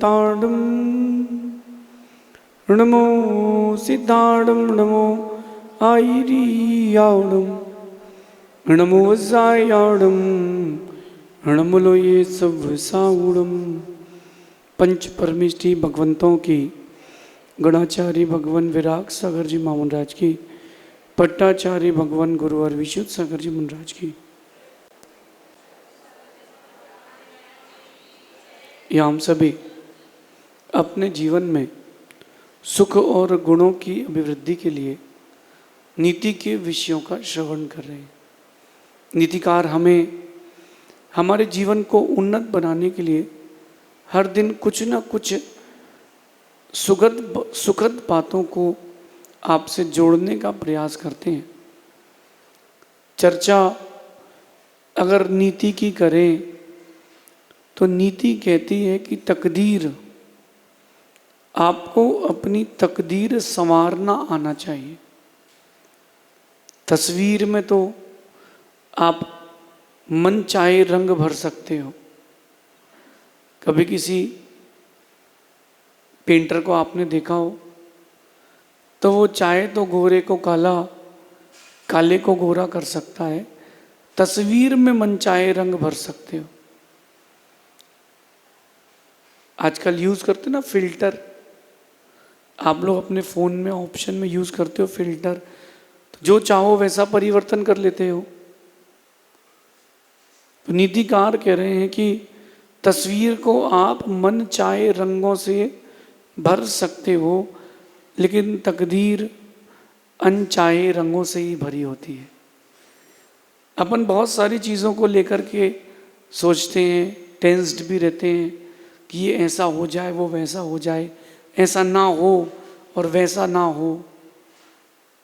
ताड़म नमो सिद्धाड़म नमो आईरियाड़म नमो वज्रायाड़म नमो ये सब साउड़म। पंच परमेष्ठी भगवंतों की गणाचार्य भगवान विराग सागर जी मामन राज की, पट्टाचार्य भगवान गुरुवर विशुद्ध सागर जी मुनराज की, या हम सभी अपने जीवन में सुख और गुणों की अभिवृद्धि के लिए नीति के विषयों का श्रवण कर रहे हैं। नीतिकार हमें हमारे जीवन को उन्नत बनाने के लिए हर दिन कुछ न कुछ सुखद बातों को आपसे जोड़ने का प्रयास करते हैं। चर्चा अगर नीति की करें तो नीति कहती है कि तकदीर, आपको अपनी तकदीर संवारना आना चाहिए। तस्वीर में तो आप मन चाहे रंग भर सकते हो। कभी किसी पेंटर को आपने देखा हो तो वो चाहे तो गोरे को काला, काले को गोरा कर सकता है। तस्वीर में मन चाहे रंग भर सकते हो। आजकल यूज करते ना फिल्टर, आप लोग अपने फोन में ऑप्शन में यूज करते हो फिल्टर, तो जो चाहो वैसा परिवर्तन कर लेते हो। तो नीतिकार कह रहे हैं कि तस्वीर को आप मन चाहे रंगों से भर सकते हो, लेकिन तकदीर अनचाहे रंगों से ही भरी होती है। अपन बहुत सारी चीज़ों को लेकर के सोचते हैं, टेंस्ड भी रहते हैं कि ये ऐसा हो जाए, वो वैसा हो जाए, ऐसा ना हो और वैसा ना हो।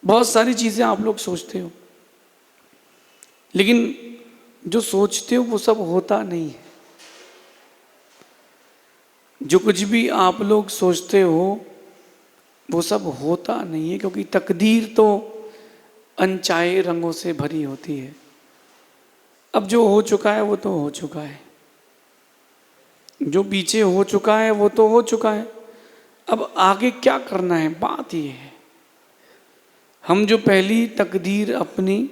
बहुत सारी चीज़ें आप लोग सोचते हो, लेकिन जो सोचते हो वो सब होता नहीं है। जो कुछ भी आप लोग सोचते हो वो सब होता नहीं है, क्योंकि तकदीर तो अनचाहे रंगों से भरी होती है। अब जो हो चुका है वो तो हो चुका है, जो पीछे हो चुका है वो तो हो चुका है। अब आगे क्या करना है, बात ये है। हम जो पहली तकदीर अपनी,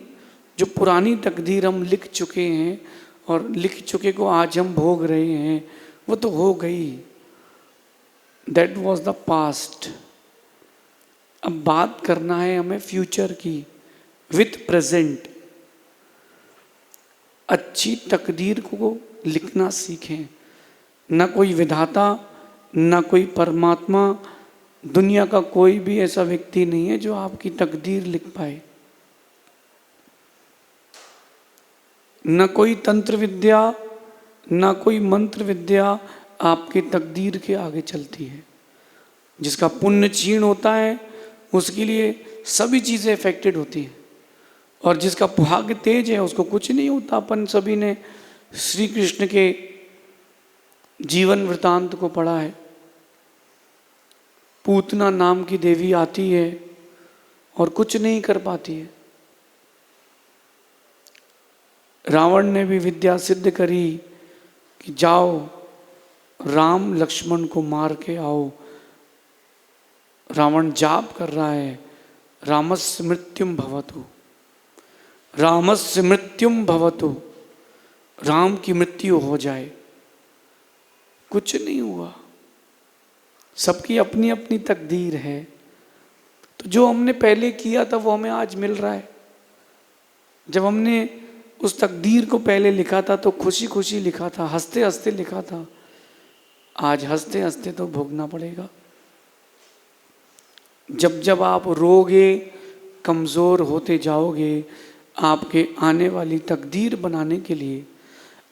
जो पुरानी तकदीर हम लिख चुके हैं और लिख चुके को आज हम भोग रहे हैं, वो तो हो गई। That was the past. अब बात करना है हमें फ्यूचर की, विथ प्रेजेंट। अच्छी तकदीर को लिखना सीखें। ना कोई विधाता, ना कोई परमात्मा, दुनिया का कोई भी ऐसा व्यक्ति नहीं है जो आपकी तकदीर लिख पाए। ना कोई तंत्र विद्या, ना कोई मंत्र विद्या आपकी तकदीर के आगे चलती है। जिसका पुण्य क्षीण होता है उसके लिए सभी चीज़ें अफेक्टेड होती हैं, और जिसका भाग्य तेज है उसको कुछ नहीं होता। अपन सभी ने श्री कृष्ण के जीवन वृतांत को पढ़ा है। पूतना नाम की देवी आती है और कुछ नहीं कर पाती है। रावण ने भी विद्या सिद्ध करी कि जाओ राम लक्ष्मण को मार के आओ। रावण जाप कर रहा है, रामस्य मृत्युम भवतु, रामस्य मृत्युम भवतु, राम की मृत्यु हो जाए। कुछ नहीं हुआ। सबकी अपनी अपनी तकदीर है। तो जो हमने पहले किया था वो हमें आज मिल रहा है। जब हमने उस तकदीर को पहले लिखा था तो खुशी खुशी लिखा था, हंसते हंसते लिखा था। आज हंसते हंसते तो भोगना पड़ेगा। जब जब आप रोगे, कमज़ोर होते जाओगे, आपके आने वाली तकदीर बनाने के लिए,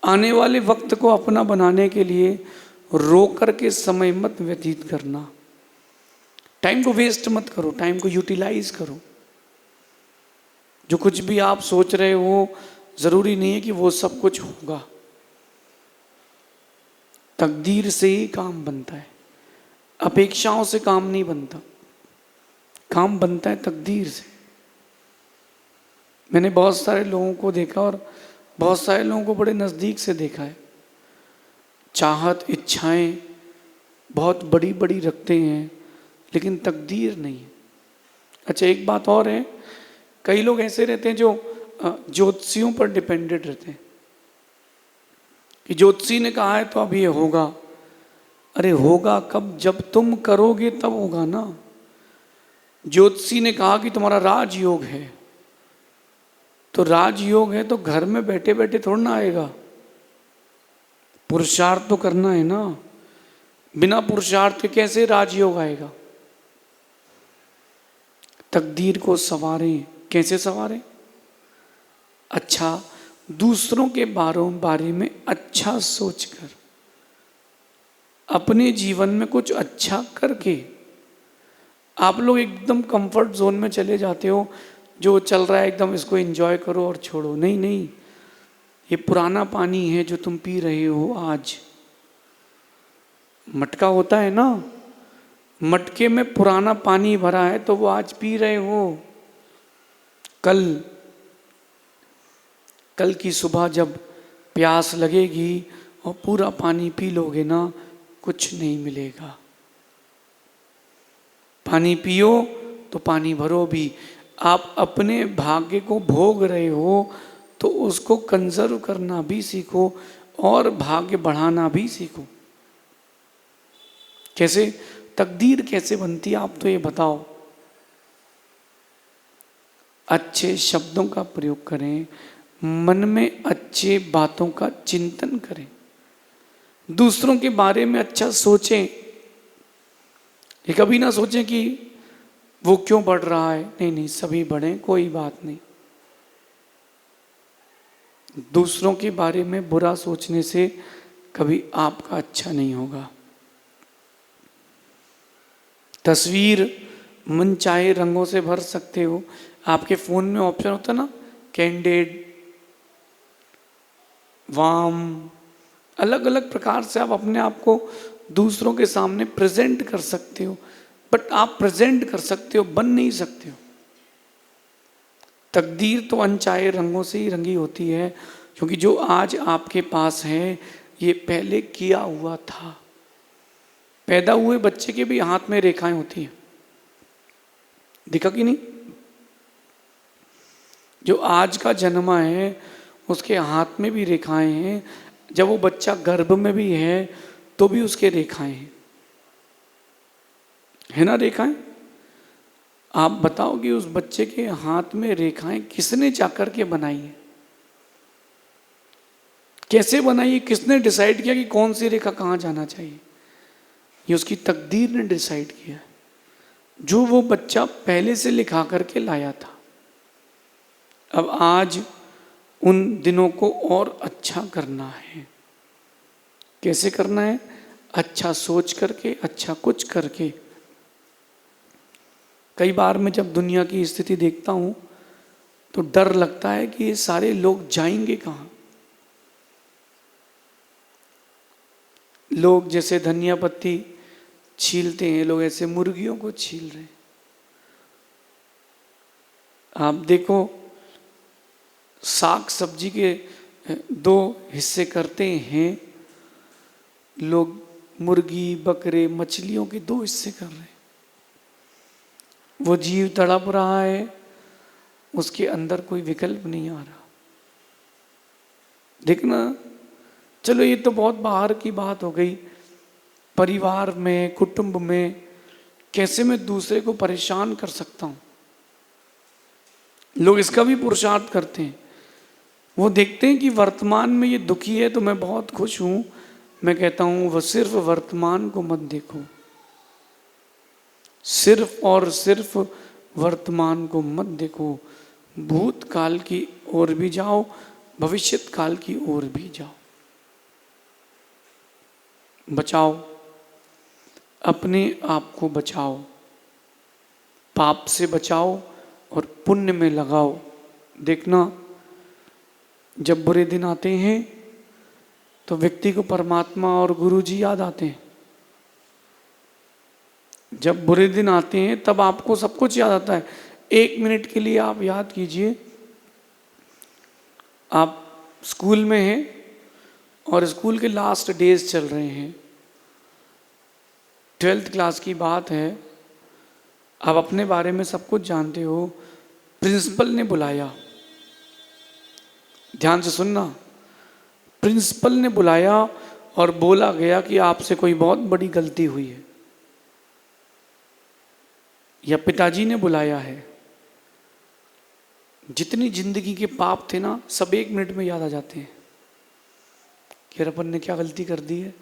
आने वाले वक्त को अपना बनाने के लिए रो कर के समय मत व्यतीत करना। टाइम को वेस्ट मत करो, टाइम को यूटिलाइज करो। जो कुछ भी आप सोच रहे हो ज़रूरी नहीं है कि वो सब कुछ होगा। तकदीर से ही काम बनता है, अपेक्षाओं से काम नहीं बनता। काम बनता है तकदीर से। मैंने बहुत सारे लोगों को देखा और बहुत सारे लोगों को बड़े नज़दीक से देखा है। चाहत, इच्छाएं बहुत बड़ी बड़ी रखते हैं, लेकिन तकदीर नहीं है। अच्छा, एक बात और है, कई लोग ऐसे रहते हैं जो ज्योतिषियों पर डिपेंडेड रहते हैं कि ज्योतिषी ने कहा है तो अब ये होगा। अरे होगा कब? जब तुम करोगे तब होगा ना। ज्योतिषी ने कहा कि तुम्हारा राजयोग है, तो राजयोग है तो घर में बैठे बैठे थोड़ा ना आएगा, पुरुषार्थ तो करना है ना। बिना पुरुषार्थ के कैसे राजयोग आएगा? तकदीर को संवारें। कैसे संवारें? अच्छा, दूसरों के बारे में अच्छा सोचकर, अपने जीवन में कुछ अच्छा करके। आप लोग एकदम कंफर्ट जोन में चले जाते हो, जो चल रहा है एकदम इसको एंजॉय करो और छोड़ो। नहीं नहीं, ये पुराना पानी है जो तुम पी रहे हो आज। मटका होता है ना, मटके में पुराना पानी भरा है तो वो आज पी रहे हो। कल की सुबह जब प्यास लगेगी और पूरा पानी पी लोगे ना, कुछ नहीं मिलेगा। पानी पियो तो पानी भरो भी। आप अपने भाग्य को भोग रहे हो तो उसको कंजर्व करना भी सीखो और भाग्य बढ़ाना भी सीखो। कैसे? तकदीर कैसे बनती है आप तो ये बताओ। अच्छे शब्दों का प्रयोग करें, मन में अच्छे बातों का चिंतन करें, दूसरों के बारे में अच्छा सोचें। ये कभी ना सोचें कि वो क्यों बढ़ रहा है। नहीं नहीं, सभी बढ़ें, कोई बात नहीं। दूसरों के बारे में बुरा सोचने से कभी आपका अच्छा नहीं होगा। तस्वीर मन चाहे रंगों से भर सकते हो। आपके फोन में ऑप्शन होता है ना, कैंडिड, वार्म, अलग अलग प्रकार से आप अपने आप को दूसरों के सामने प्रेजेंट कर सकते हो। बट आप प्रेजेंट कर सकते हो, बन नहीं सकते हो। तकदीर तो अनचाहे रंगों से ही रंगी होती है, क्योंकि जो आज आपके पास है ये पहले किया हुआ था। पैदा हुए बच्चे के भी हाथ में रेखाएं होती हैं, दिखा कि नहीं? जो आज का जन्मा है उसके हाथ में भी रेखाएं हैं। जब वो बच्चा गर्भ में भी है तो भी उसके रेखाएं हैं, है ना रेखाएं? आप बताओ कि उस बच्चे के हाथ में रेखाएं किसने जाकर के बनाई है? कैसे बनाई है? किसने डिसाइड किया कि कौन सी रेखा कहाँ जाना चाहिए? ये उसकी तकदीर ने डिसाइड किया, जो वो बच्चा पहले से लिखा करके लाया था। अब आज उन दिनों को और अच्छा करना है। कैसे करना है? अच्छा सोच करके, अच्छा कुछ करके। कई बार मैं जब दुनिया की स्थिति देखता हूँ तो डर लगता है कि ये सारे लोग जाएंगे कहाँ। लोग जैसे धनिया पत्ती छीलते हैं, लोग ऐसे मुर्गियों को छील रहे हैं। आप देखो, साग सब्जी के दो हिस्से करते हैं लोग, मुर्गी, बकरे, मछलियों के दो हिस्से कर रहे हैं। वो जीव तड़प रहा है, उसके अंदर कोई विकल्प नहीं आ रहा। देखना, चलो ये तो बहुत बाहर की बात हो गई। परिवार में, कुटुंब में कैसे मैं दूसरे को परेशान कर सकता हूँ, लोग इसका भी पुरुषार्थ करते हैं। वो देखते हैं कि वर्तमान में ये दुखी है तो मैं बहुत खुश हूँ। मैं कहता हूँ वह सिर्फ वर्तमान को मत देखो, सिर्फ और सिर्फ वर्तमान को मत देखो, भूतकाल की ओर भी जाओ, भविष्यत काल की ओर भी जाओ। बचाओ, अपने आप को बचाओ, पाप से बचाओ और पुण्य में लगाओ। देखना, जब बुरे दिन आते हैं तो व्यक्ति को परमात्मा और गुरु जी याद आते हैं। जब बुरे दिन आते हैं तब आपको सब कुछ याद आता है। 1 मिनट के लिए आप याद कीजिए, आप स्कूल में हैं और स्कूल के लास्ट डेज चल रहे हैं। 12th क्लास की बात है, आप अपने बारे में सब कुछ जानते हो, प्रिंसिपल ने बुलाया, ध्यान से सुनना, प्रिंसिपल ने बुलाया और बोला गया कि आपसे कोई बहुत बड़ी गलती हुई है, या पिताजी ने बुलाया है। जितनी जिंदगी के पाप थे ना, सब 1 मिनट में याद आ जाते हैं कि अपन ने क्या गलती कर दी है।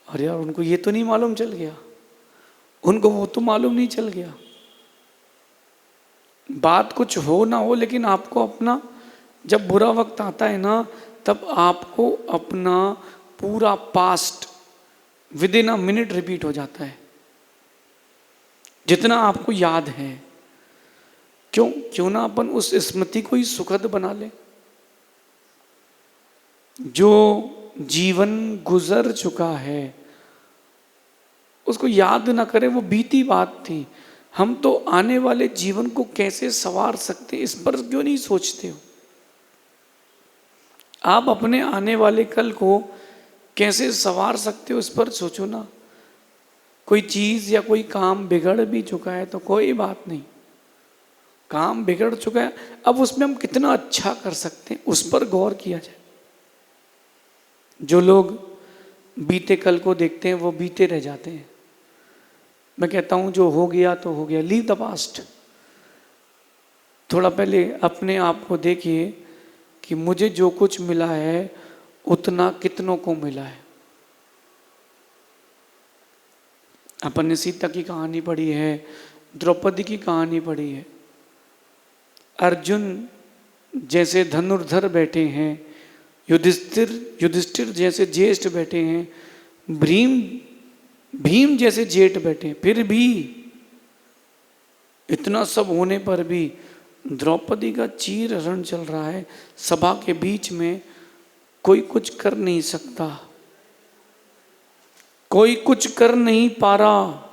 और यार उनको ये तो नहीं मालूम चल गया, उनको वो तो मालूम नहीं चल गया। बात कुछ हो ना हो, लेकिन आपको अपना, जब बुरा वक्त आता है ना, तब आपको अपना पूरा past with in a minute repeat हो जाता है, जितना आपको याद है। क्यों ना अपन उस स्मृति को ही सुखद बना ले। जो जीवन गुजर चुका है उसको याद ना करें, वो बीती बात थी। हम तो आने वाले जीवन को कैसे संवार सकते, इस पर क्यों नहीं सोचते हो? आप अपने आने वाले कल को कैसे संवार सकते हो, इस पर सोचो ना। कोई चीज या कोई काम बिगड़ भी चुका है तो कोई बात नहीं, काम बिगड़ चुका है, अब उसमें हम कितना अच्छा कर सकते हैं, उस पर गौर किया जाए। जो लोग बीते कल को देखते हैं वो बीते रह जाते हैं। मैं कहता हूं जो हो गया तो हो गया, लीव द पास्ट। थोड़ा पहले अपने आप को देखिए कि मुझे जो कुछ मिला है उतना कितनों को मिला है। अपन ने सीता की कहानी पढ़ी है, द्रौपदी की कहानी पढ़ी है, अर्जुन जैसे धनुर्धर बैठे हैं, युधिष्ठिर जैसे ज्येष्ठ बैठे हैं, भीम जैसे जेठ बैठे, फिर भी इतना सब होने पर भी द्रौपदी का चीर हरण चल रहा है। सभा के बीच में कोई कुछ कर नहीं सकता, कोई कुछ कर नहीं पा रहा।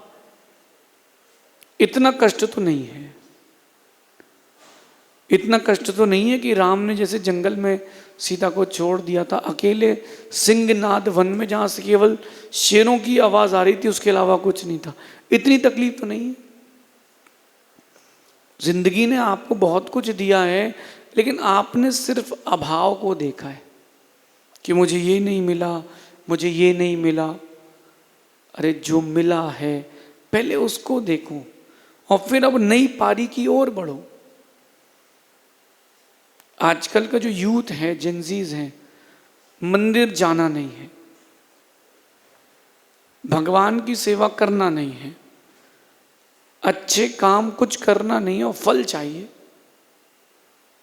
इतना कष्ट तो नहीं है, इतना कष्ट तो नहीं है कि राम ने जैसे जंगल में सीता को छोड़ दिया था अकेले सिंहनाद वन में, जहां से केवल शेरों की आवाज आ रही थी, उसके अलावा कुछ नहीं था। इतनी तकलीफ तो नहीं है। जिंदगी ने आपको बहुत कुछ दिया है, लेकिन आपने सिर्फ अभाव को देखा है कि मुझे ये नहीं मिला, मुझे ये नहीं मिला। अरे जो मिला है पहले उसको देखो और फिर अब नई पारी की ओर बढ़ो। आजकल का जो यूथ है, जेंजीज हैं, मंदिर जाना नहीं है, भगवान की सेवा करना नहीं है, अच्छे काम कुछ करना नहीं है और फल चाहिए।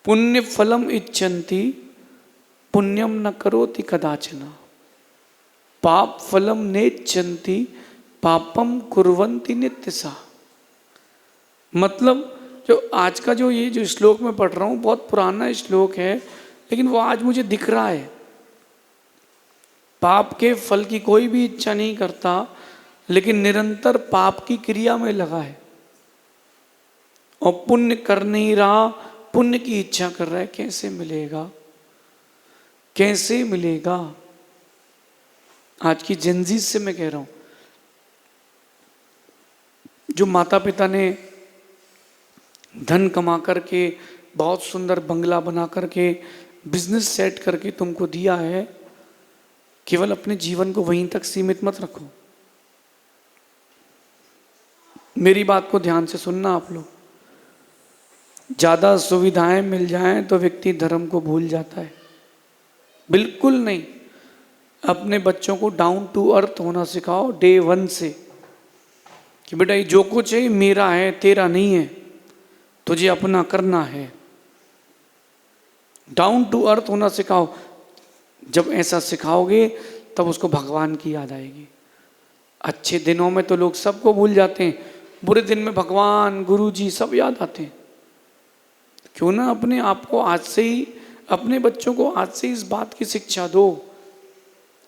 पुण्य फलम इच्छन्ति पुण्यम न करोति कदाचन, पाप फलम नेच्छन्ति पापम कुर्वन्ति नित्यसा। मतलब जो आज का जो ये जो श्लोक मैं पढ़ रहा हूँ बहुत पुराना श्लोक है, लेकिन वो आज मुझे दिख रहा है। पाप के फल की कोई भी इच्छा नहीं करता, लेकिन निरंतर पाप की क्रिया में लगा है और पुण्य कर नहीं रहा, पुण्य की इच्छा कर रहा है। कैसे मिलेगा, कैसे मिलेगा? आज की जेंजी से मैं कह रहा हूं, जो माता पिता ने धन कमा करके बहुत सुंदर बंगला बना करके बिजनेस सेट करके तुमको दिया है, केवल अपने जीवन को वहीं तक सीमित मत रखो। मेरी बात को ध्यान से सुनना आप लोग। ज्यादा सुविधाएं मिल जाएं तो व्यक्ति धर्म को भूल जाता है, बिल्कुल नहीं। अपने बच्चों को डाउन टू अर्थ होना सिखाओ डे 1 से, कि बेटा ये जो कुछ है मेरा है, तेरा नहीं है, तुझे अपना करना है। डाउन टू अर्थ होना सिखाओ। जब ऐसा सिखाओगे तब उसको भगवान की याद आएगी। अच्छे दिनों में तो लोग सबको भूल जाते हैं, बुरे दिन में भगवान, गुरु जी सब याद आते हैं। क्यों ना अपने आप को आज से ही, अपने बच्चों को आज से इस बात की शिक्षा दो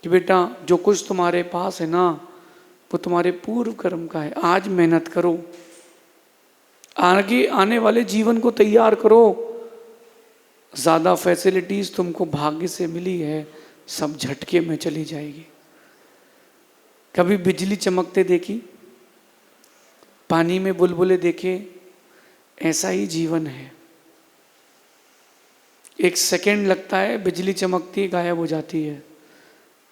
कि बेटा जो कुछ तुम्हारे पास है ना, वो तुम्हारे पूर्व कर्म का है। आज मेहनत करो, आगे आने वाले जीवन को तैयार करो। ज़्यादा फैसिलिटीज़ तुमको भाग्य से मिली है, सब झटके में चली जाएगी। कभी बिजली चमकते देखी, पानी में बुलबुले देखे? ऐसा ही जीवन है। एक सेकंड लगता है, बिजली चमकती है, गायब हो जाती है।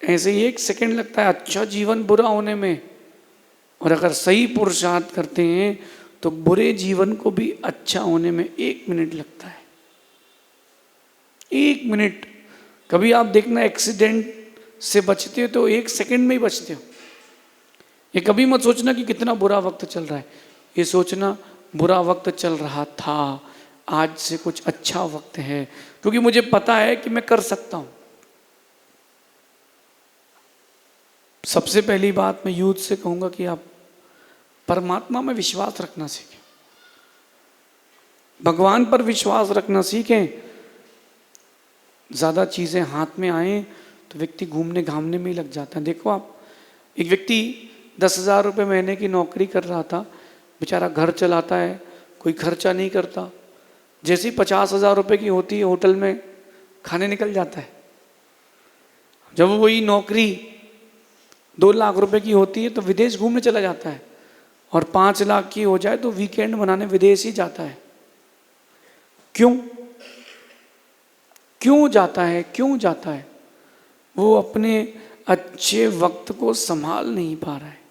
ऐसे ही एक सेकंड लगता है अच्छा जीवन बुरा होने में, और अगर सही पुरुषार्थ करते हैं तो बुरे जीवन को भी अच्छा होने में 1 मिनट लगता है। 1 मिनट। कभी आप देखना एक्सीडेंट से बचते हो तो 1 सेकंड में ही बचते हो। ये कभी मत सोचना कि कितना बुरा वक्त चल रहा है, ये सोचना बुरा वक्त चल रहा था, आज से कुछ अच्छा वक्त है, क्योंकि मुझे पता है कि मैं कर सकता हूं। सबसे पहली बात मैं यूथ से कहूंगा कि आप परमात्मा में विश्वास रखना सीखें, भगवान पर विश्वास रखना सीखें। ज़्यादा चीज़ें हाथ में आए तो व्यक्ति घूमने घामने में ही लग जाता है। देखो आप, एक व्यक्ति 10,000 रुपये महीने की नौकरी कर रहा था, बेचारा घर चलाता है, कोई खर्चा नहीं करता। जैसे ही 50,000 रुपये की होती है, होटल में खाने निकल जाता है। जब वही नौकरी 2 लाख रुपए की होती है तो विदेश घूमने चला जाता है, और 5 लाख की हो जाए तो वीकेंड मनाने विदेश ही जाता है। क्यों? क्यों जाता है? क्यों जाता है? वो अपने अच्छे वक्त को संभाल नहीं पा रहा है।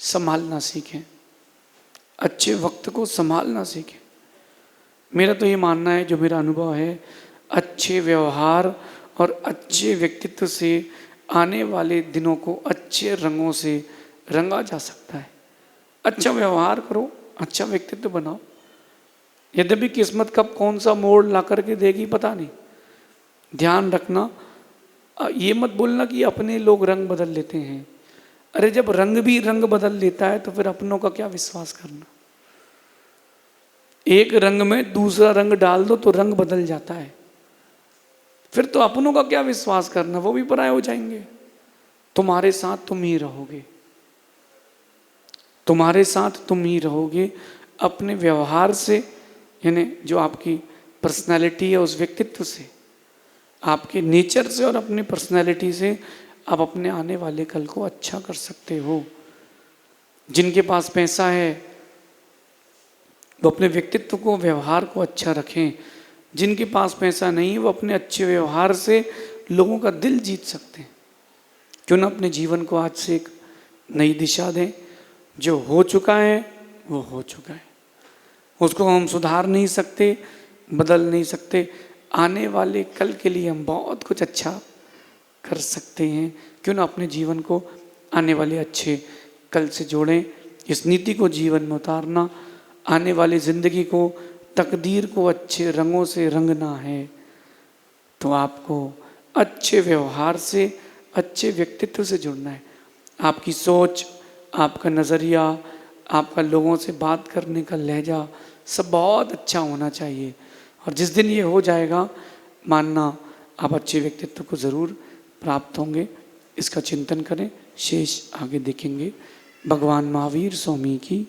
संभालना सीखें, अच्छे वक्त को संभालना सीखें। मेरा तो ये मानना है, जो मेरा अनुभव है, अच्छे व्यवहार और अच्छे व्यक्तित्व से आने वाले दिनों को अच्छे रंगों से रंगा जा सकता है। अच्छा व्यवहार करो, अच्छा व्यक्तित्व बनाओ। यद्यपि किस्मत कब कौन सा मोड़ ला करके देगी पता नहीं। ध्यान रखना, ये मत बोलना कि अपने लोग रंग बदल लेते हैं। अरे जब रंग भी रंग बदल लेता है तो फिर अपनों का क्या विश्वास करना। एक रंग में दूसरा रंग डाल दो तो रंग बदल जाता है, फिर तो अपनों का क्या विश्वास करना, वो भी पराये हो जाएंगे। तुम्हारे साथ तुम ही रहोगे, तुम्हारे साथ तुम ही रहोगे। अपने व्यवहार से, यानी जो आपकी पर्सनालिटी है उस व्यक्तित्व से, आपके नेचर से और अपनी पर्सनालिटी से आप अपने आने वाले कल को अच्छा कर सकते हो। जिनके पास पैसा है वो अपने व्यक्तित्व को, व्यवहार को अच्छा रखें। जिनके पास पैसा नहीं है वो अपने अच्छे व्यवहार से लोगों का दिल जीत सकते हैं। क्यों ना अपने जीवन को आज से एक नई दिशा दें। जो हो चुका है वो हो चुका है, उसको हम सुधार नहीं सकते, बदल नहीं सकते। आने वाले कल के लिए हम बहुत कुछ अच्छा कर सकते हैं। क्यों ना अपने जीवन को आने वाले अच्छे कल से जोड़ें। इस नीति को जीवन में उतारना, आने वाली ज़िंदगी को, तकदीर को अच्छे रंगों से रंगना है तो आपको अच्छे व्यवहार से, अच्छे व्यक्तित्व से जुड़ना है। आपकी सोच, आपका नज़रिया, आपका लोगों से बात करने का लहजा सब बहुत अच्छा होना चाहिए। और जिस दिन ये हो जाएगा, मानना आप अच्छे व्यक्तित्व को ज़रूर प्राप्त होंगे। इसका चिंतन करें, शेष आगे देखेंगे। भगवान महावीर स्वामी की